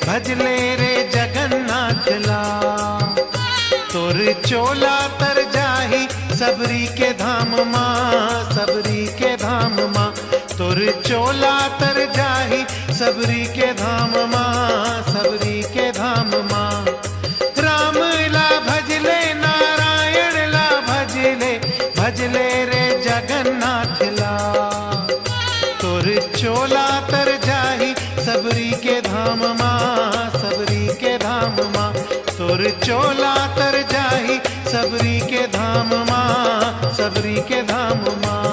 भजले रे जगन्नाथ ला। तोर चोला तर जाही सबरी के धाम माँ, सबरी के धाम माँ। तोर चोला तर जाही सबरी के धाम माँ, सबरी के धाम माँ। राम ला भजले नारायण ला भजले, भजले रे जगन्नाथ ला। तोर चोला तर जाही सबरी के धाम माँ, सबरी के धाम माँ। तोर चोला तर जाही सबरी के धाम माँ, सबरी के धाम माँ।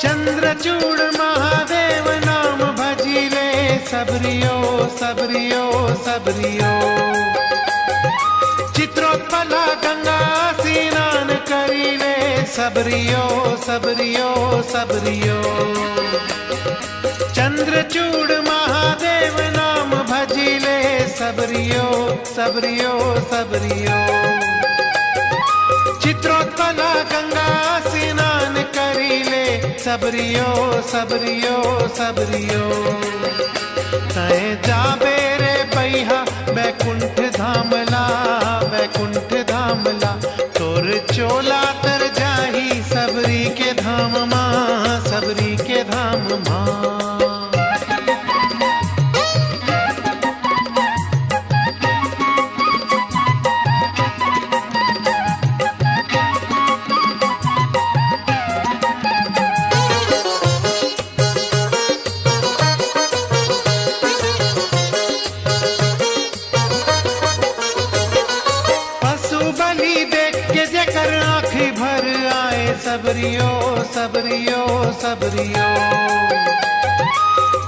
चंद्रचूड़ महादेव नाम भजिले सबरियो, सबरियो, सबरियो। चित्रोत्पला गंगा स्नान करिले सबरियो, सबरियो, सबरियो। चंद्रचूड़ महादेव नाम भजिले सबरियो, सबरियो, सबरियो। चित्रोत्पला गंगा स्नान करिले सबरियो, सबरियो, सबरियो। तय जाबे रे बैहा बैकुंठ धामला, बैकुंठ धामला। तोर चोला तर जाही सबरी के धाम माँ, सबरी के धाम माँ। सबरियो, सबरियो, सबरियो।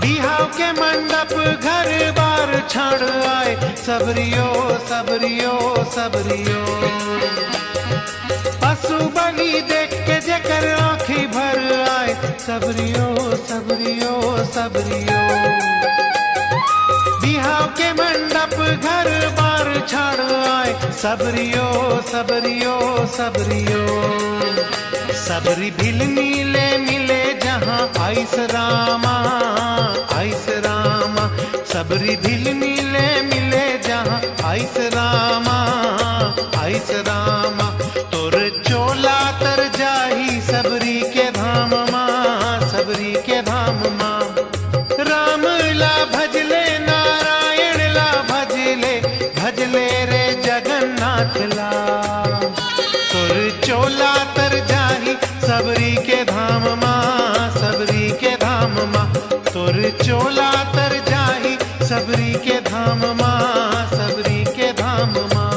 बिहाव के मंडप घर बार छाड़ आए सबरियो, सबरियो, सबरियो। पशु बलि देख के जेकर आँखी भर आए सबरियो, सबरियो, सबरियो। बिहाव के मंडप घर बार छाड़ आए सबरियो, सबरियो, सबरियो। सबरी भिल मिले मिले जहाँ आइस रामा, आइस रामा। सबरी भिल मिले मिले जहाँ आइस रामा, आइस रामा। तोर चोला तर जाही सबरी के धाम माँ, सबरी के धाम माँ। राम ला भजले नारायण ला भजले, भजले रे जगन्नाथ ला। तोर चोला तर जाही सबरी के धाम माँ, सबरी के धाम माँ। तोर चोला तर जाही सबरी के धाम माँ, सबरी के धाम माँ।